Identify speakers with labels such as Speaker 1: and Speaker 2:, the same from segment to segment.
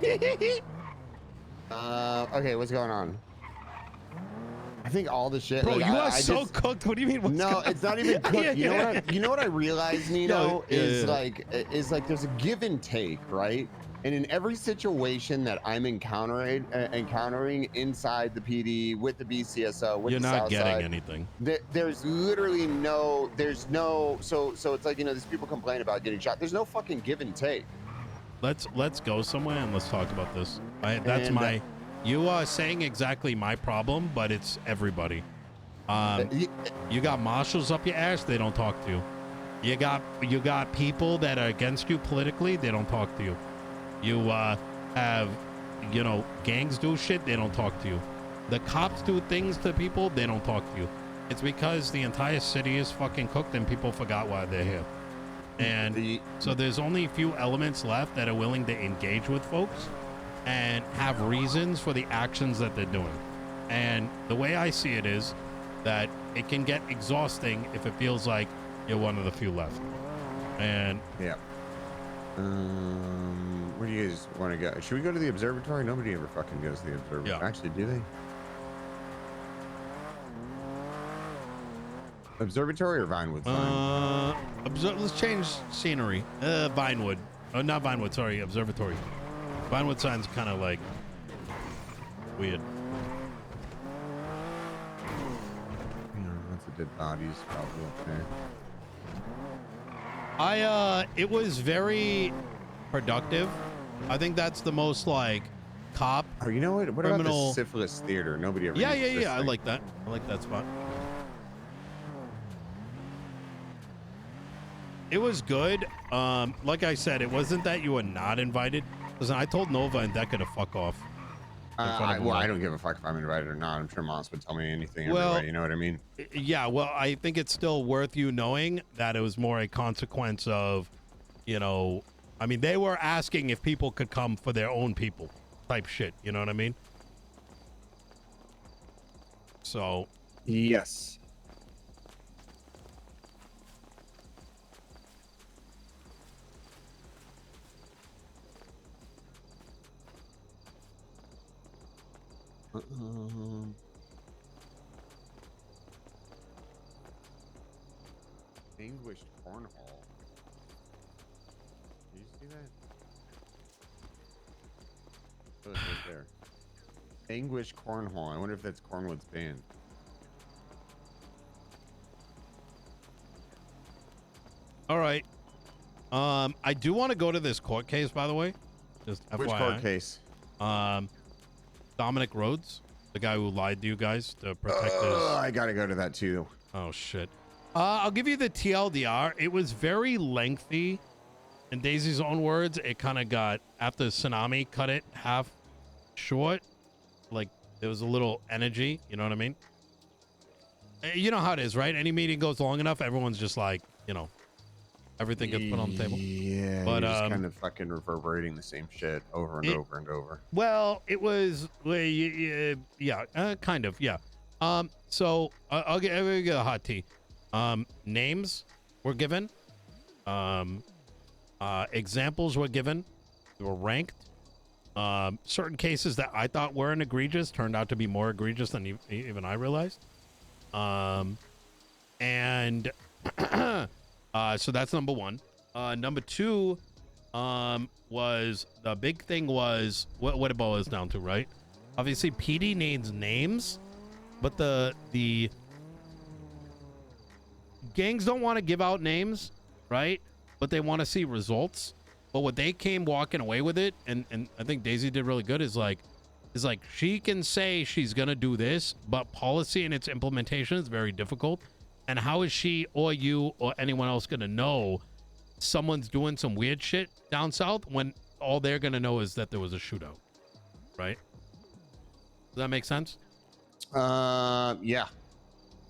Speaker 1: Okay, what's going on? I think all the shit.
Speaker 2: Bro,
Speaker 1: like,
Speaker 2: you
Speaker 1: I
Speaker 2: are so
Speaker 1: just,
Speaker 2: cooked. What do you mean?
Speaker 1: No, it's not even cooked.
Speaker 2: Yeah,
Speaker 1: you know
Speaker 2: yeah.
Speaker 1: what? You know what I realized, Nino, is
Speaker 2: yeah.
Speaker 1: like there's a give and take, right? And in every situation that I'm encountering inside the PD with the BCSO with
Speaker 2: You're
Speaker 1: the
Speaker 2: not
Speaker 1: South
Speaker 2: getting
Speaker 1: Side,
Speaker 2: anything.
Speaker 1: there's literally there's no. So it's like, these people complain about getting shot. There's no fucking give and take.
Speaker 2: Let's go somewhere and let's talk about this. That's
Speaker 1: And
Speaker 2: my. You are saying exactly my problem, but it's everybody. You got marshals up your ass. They don't talk to you. You got people that are against you politically. They don't talk to you. You have, gangs do shit. They don't talk to you. The cops do things to people. They don't talk to you. It's because the entire city is fucking cooked and people forgot why they're here. And so there's only a few elements left that are willing to engage with folks and have reasons for the actions that they're doing. And the way I see it is that it can get exhausting if it feels like you're one of the few left. And
Speaker 1: yeah. Where do you guys want to go? Should we go to the observatory? Nobody ever fucking goes to the observatory.
Speaker 2: Yeah.
Speaker 1: Actually, do they? Observatory or Vinewood sign?
Speaker 2: Let's change scenery. Vinewood. Oh, not Vinewood. Sorry, observatory. Vinewood sign's kind of like weird.
Speaker 1: Lots of dead bodies probably up there.
Speaker 2: It was very productive. I think that's the most like cop.
Speaker 1: Oh, you know what? What
Speaker 2: criminal...
Speaker 1: about the syphilis theater? Nobody ever.
Speaker 2: Yeah. I like that. I like that spot. It was good. Like I said, it wasn't that you were not invited. Listen, I told Nova and Deca to fuck off.
Speaker 1: I don't give a fuck if I'm invited or not. I'm sure Moss would tell me anything.
Speaker 2: Well,
Speaker 1: everywhere, you know what I mean?
Speaker 2: Yeah. Well, I think it's still worth you knowing that it was more a consequence of, I mean, they were asking if people could come for their own people type shit. You know what I mean? So.
Speaker 1: Yes. Distinguished cornhole. Do you see that? Oh, it's right there. Distinguished cornhole. I wonder if that's Cornwood's band.
Speaker 2: All right. I do want to go to this court case, by the way. Just FYI.
Speaker 1: Which court case?
Speaker 2: Dominic Rhodes, the guy who lied to you guys to protect his...
Speaker 1: I gotta go to that too.
Speaker 2: Oh, shit. I'll give you the TLDR. It was very lengthy. In Daisy's own words, it kind of got, after Tsunami cut it half short, like there was a little energy, you know what I mean? You know how it is, right? Any meeting goes long enough, everyone's just like, everything gets put on the table.
Speaker 1: Yeah,
Speaker 2: but
Speaker 1: you're just kind of fucking reverberating the same shit over and over and over.
Speaker 2: Well, it was, kind of, yeah. So I'll get a hot tea. Names were given. Examples were given. They were ranked. Certain cases that I thought weren't egregious turned out to be more egregious than even I realized. And so that's number one. Number two was the big thing was what it boils down to, right? Obviously, PD needs names, but the gangs don't want to give out names, right? But they want to see results. But what they came walking away with it, and I think Daisy did really good, is like she can say she's gonna do this, but policy and its implementation is very difficult. And how is she or you or anyone else gonna know someone's doing some weird shit down south when all they're gonna know is that there was a shootout, right? Does that make sense?
Speaker 1: Yeah.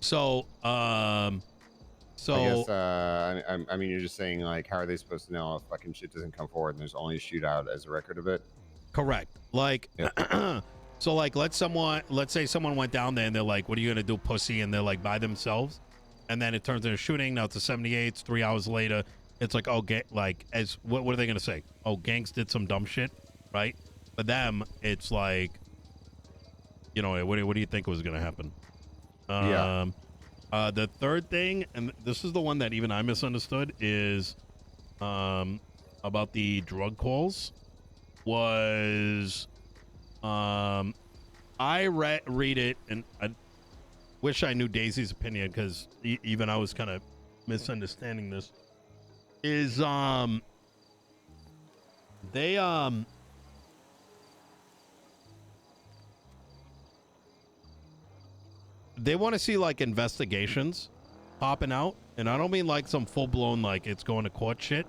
Speaker 2: So, I
Speaker 1: guess, I mean, you're just saying, like, how are they supposed to know if fucking shit doesn't come forward and there's only a shootout as a record of it?
Speaker 2: Correct. Like, yeah. So, like, let's say someone went down there and they're like, what are you gonna do, pussy? And they're like by themselves. And then it turns into a shooting. Now it's a 78. 3 hours later. It's like, oh, what are they gonna say? Oh, gangs did some dumb shit, right? For them, it's like, you know, what do you think was going to happen?
Speaker 1: Yeah.
Speaker 2: The third thing, and this is the one that even I misunderstood, is about the drug calls. Was I read it, and I wish I knew Daisy's opinion, because even I was kind of misunderstanding this. Is they want to see like investigations popping out, and I don't mean like some full-blown like it's going to court shit.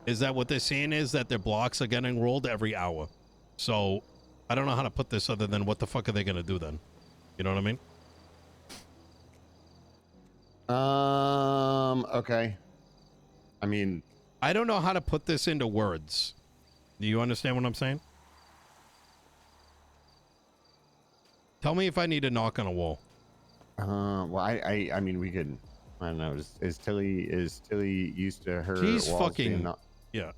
Speaker 2: Is that what they're saying is that their blocks are getting rolled every hour? So I don't know how to put this other than what the fuck are they gonna do then? You know what I mean?
Speaker 1: Okay. I mean,
Speaker 2: I don't know how to put this into words. Do you understand what I'm saying? Tell me if I need to knock on a wall.
Speaker 1: well, I mean, we could. I don't know. Is Tilly used to her?
Speaker 2: She's
Speaker 1: walls
Speaker 2: fucking.
Speaker 1: being
Speaker 2: Yeah.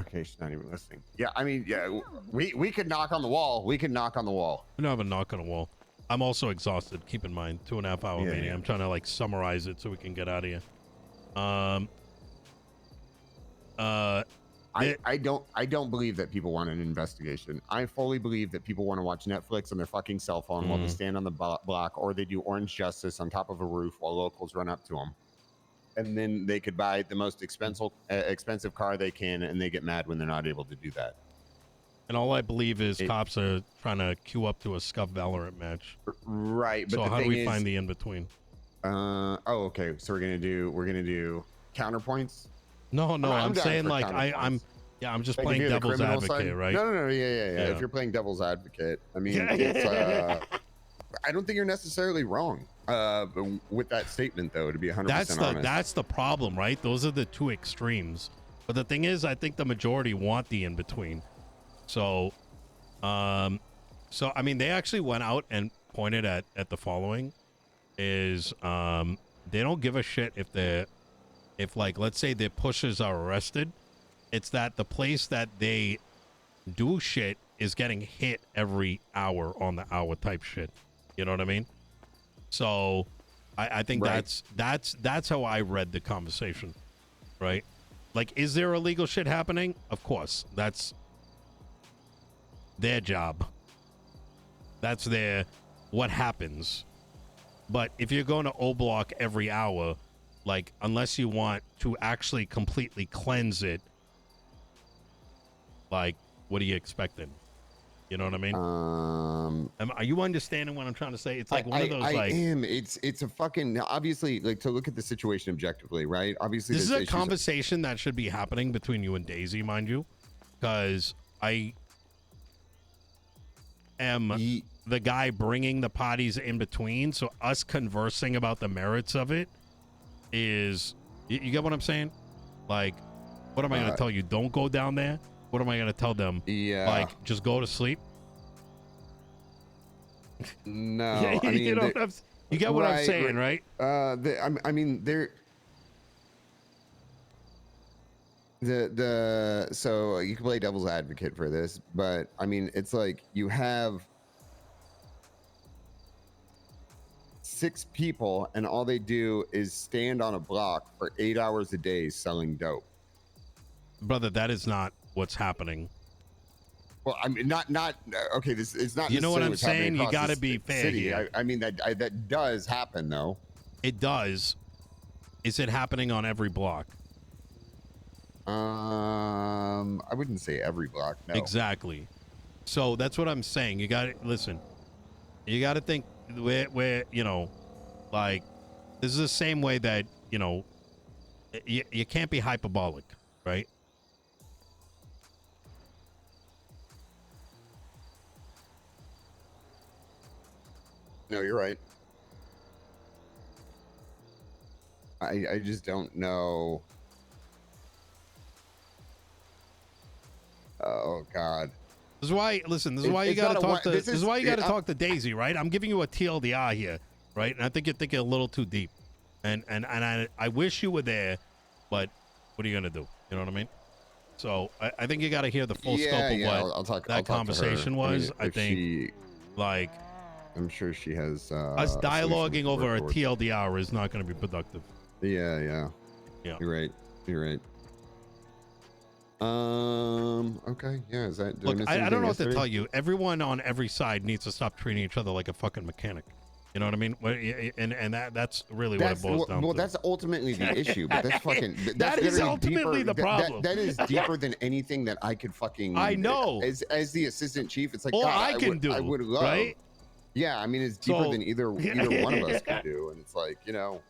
Speaker 1: Okay, she's not even listening. Yeah, I mean, yeah, we could knock on the wall. We could knock on the wall.
Speaker 2: I don't have a knock on a wall. I'm also exhausted. Keep in mind, 2.5 hour meeting.
Speaker 1: Yeah.
Speaker 2: I'm trying to like summarize it so we can get out of here.
Speaker 1: I don't believe that people want an investigation. I fully believe that people want to watch Netflix on their fucking cell phone while they stand on the block, or they do Orange Justice on top of a roof while locals run up to them. And then they could buy the most expensive car they can, and they get mad when they're not able to do that.
Speaker 2: And all I believe is cops are trying to queue up to a Scuff Valorant match.
Speaker 1: Right. But
Speaker 2: so how do we find the in between?
Speaker 1: Okay. So we're gonna do counterpoints.
Speaker 2: No. I'm saying like I'm just like playing devil's advocate, side? Right?
Speaker 1: No. Yeah. If you're playing devil's advocate, I mean, it's, I don't think you're necessarily wrong with that statement, though. To be 100% honest,
Speaker 2: that's the problem, right? Those are the two extremes. But the thing is, I think the majority want the in between. So, I mean, they actually went out and pointed at the following: is they don't give a shit if like, let's say their pushers are arrested. It's that the place that they do shit is getting hit every hour on the hour type shit. You know what I mean? So I think
Speaker 1: right.
Speaker 2: that's how I read the conversation, right? Like, is there illegal shit happening? Of course. That's their job. That's what happens. But if you're going to O-Block every hour, like, unless you want to actually completely cleanse it, like, what are you expecting? You know what I mean? Are you understanding what I'm trying to say? It's like one of those. I
Speaker 1: am. It's a fucking, obviously, like, to look at the situation objectively, right? Obviously,
Speaker 2: this is a conversation that should be happening between you and Daisy, mind you, because I am the guy bringing the parties in between. So us conversing about the merits of it is, you get what I'm saying? Like, what am I going to tell you? Don't go down there. What am I going to tell them?
Speaker 1: Yeah.
Speaker 2: Like, just go to sleep?
Speaker 1: No.
Speaker 2: I mean, you get what I'm saying, right?
Speaker 1: I mean, so you can play devil's advocate for this, but I mean, it's like you have 6 people and all they do is stand on a block for 8 hours a day selling dope.
Speaker 2: Brother, that is not what's happening.
Speaker 1: Well, I mean, not okay. This is not.
Speaker 2: You know what I'm saying? You got to be fair here.
Speaker 1: I mean, that does happen, though.
Speaker 2: It does. Is it happening on every block?
Speaker 1: I wouldn't say every block. No.
Speaker 2: Exactly. So that's what I'm saying. You got to listen. You got to think where you know, like, this is the same way that, you know, you can't be hyperbolic, right?
Speaker 1: No, you're right. I just don't know. Oh God.
Speaker 2: This is why. Listen. This is why you got to talk to. This is why you got to talk to Daisy, right? I'm giving you a TLDR here, right? And I think you're thinking a little too deep. And I wish you were there, but what are you gonna do? You know what I mean? So I think you got to hear the full scope of what
Speaker 1: I'll talk
Speaker 2: conversation
Speaker 1: to her.
Speaker 2: was. I think like
Speaker 1: I'm sure she has
Speaker 2: us dialoguing over a TLDR is not going to be productive.
Speaker 1: Yeah. You're right. Okay. Yeah. Is that?
Speaker 2: Look, I don't know what to tell you. Everyone on every side needs to stop treating each other like a fucking mechanic. You know what I mean? And that's really what it boils down to.
Speaker 1: Well, that's ultimately the issue. But that's fucking.
Speaker 2: That is ultimately the problem.
Speaker 1: That is deeper than anything that I could fucking.
Speaker 2: I know.
Speaker 1: As the assistant chief, it's like
Speaker 2: all
Speaker 1: God,
Speaker 2: I
Speaker 1: would love.
Speaker 2: Right?
Speaker 1: Yeah, I mean, it's deeper than either one of us could do, and it's like, you know.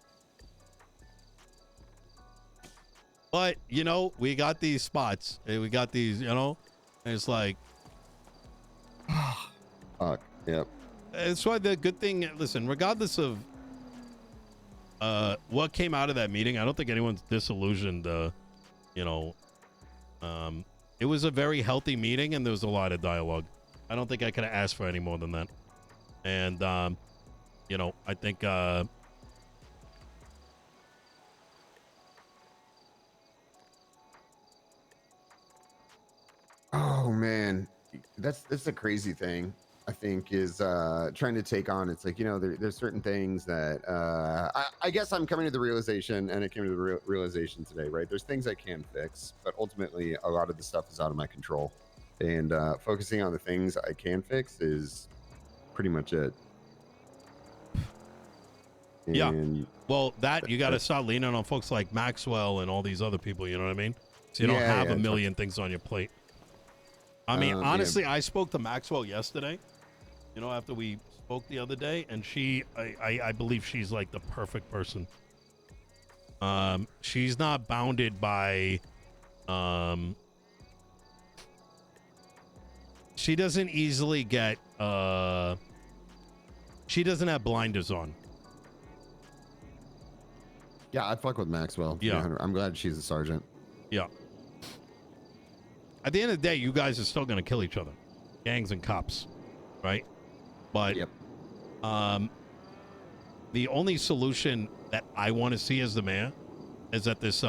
Speaker 2: But we got these spots. We got these. And it's like,
Speaker 1: fuck. Yep.
Speaker 2: It's why the good thing. Listen, regardless of what came out of that meeting, I don't think anyone's disillusioned. It was a very healthy meeting, and there was a lot of dialogue. I don't think I could have asked for any more than that. And I think
Speaker 1: oh man, that's the crazy thing. I think is trying to take on. It's like, there's certain things that I guess I'm coming to the realization, and it came to the realization today, right? There's things I can fix, but ultimately a lot of the stuff is out of my control, and focusing on the things I can fix is pretty much it. And
Speaker 2: yeah. Well, you got to start leaning on folks like Maxwell and all these other people. You know what I mean? So you don't have a million things on your plate. I mean, honestly, I spoke to Maxwell yesterday, after we spoke the other day, and I believe she's like the perfect person. She's not bounded by, she doesn't easily get, she doesn't have blinders on.
Speaker 1: Yeah, I fuck with Maxwell.
Speaker 2: Yeah.
Speaker 1: I'm glad she's a sergeant.
Speaker 2: Yeah. At the end of the day, you guys are still going to kill each other. Gangs and cops. Right? But
Speaker 1: yep.
Speaker 2: The only solution that I want to see as the mayor is that this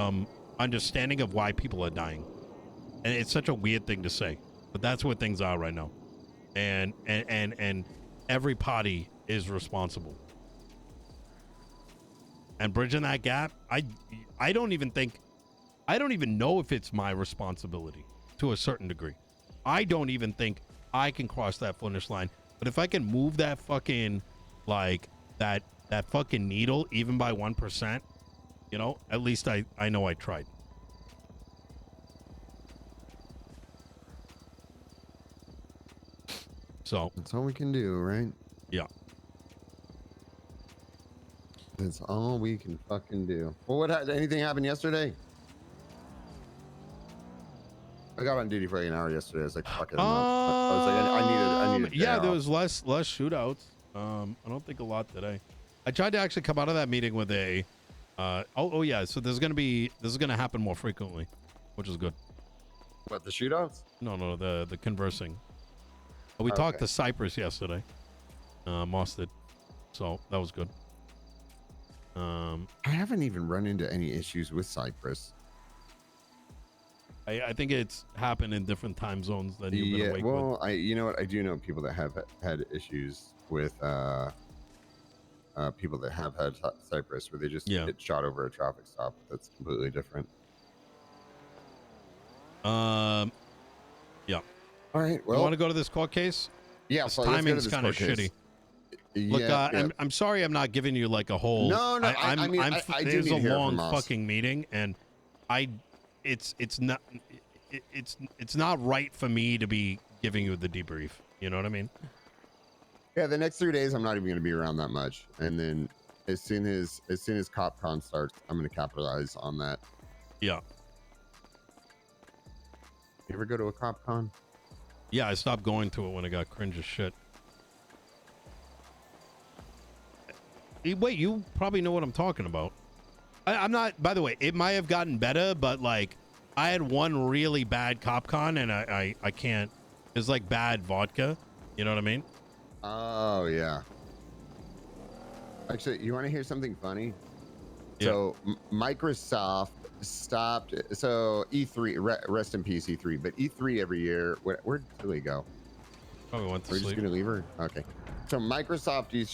Speaker 2: understanding of why people are dying. And it's such a weird thing to say, but that's what things are right now. And every party is responsible. And bridging that gap, I don't even know if it's my responsibility to a certain degree. I don't even think I can cross that finish line. But if I can move that fucking, like, that fucking needle even by 1%, at least I know I tried. So
Speaker 1: that's all we can do, right?
Speaker 2: Yeah.
Speaker 1: That's all we can fucking do. Well, anything happened yesterday? I got on duty for like an hour yesterday. I was like, fuck it. I was like, I needed
Speaker 2: yeah, there was less shootouts. I don't think a lot today. I tried to actually come out of that meeting with a yeah, so this is gonna happen more frequently, which is good.
Speaker 1: What, the shootouts?
Speaker 2: No, the conversing. We talked to Cypress yesterday. Moss did. So that was good.
Speaker 1: I haven't even run into any issues with Cypress.
Speaker 2: I think it's happened in different time zones than you've been awake with.
Speaker 1: You know what? I do know people that have had issues with people that have had Cypress where they just get shot over a traffic stop. That's completely different.
Speaker 2: Yeah.
Speaker 1: All right. Well,
Speaker 2: you want to go to this court case?
Speaker 1: Yeah.
Speaker 2: This timing's kind of shitty. Look, I'm sorry I'm not giving you like a whole.
Speaker 1: No.
Speaker 2: There's a long fucking meeting, and it's not right for me to be giving you the debrief. You know what I mean?
Speaker 1: Yeah, the next 3 days I'm not even going to be around that much, and then as soon as CopCon starts, I'm going to capitalize on that.
Speaker 2: Yeah.
Speaker 1: You ever go to a CopCon?
Speaker 2: Yeah, I stopped going to it when I got cringe as shit. Wait, you probably know what I'm talking about. I'm not, by the way, it might have gotten better, but like I had one really bad CopCon and I can't, it's like bad vodka. You know what I mean?
Speaker 1: Oh yeah. Actually, you want to hear something funny?
Speaker 2: Yeah.
Speaker 1: So Microsoft stopped. So E3, rest in peace, E3. But E3 every year. Where'd Tilly go?
Speaker 2: Probably went to
Speaker 1: We're
Speaker 2: sleep.
Speaker 1: just gonna leave her. Okay. So Microsoft used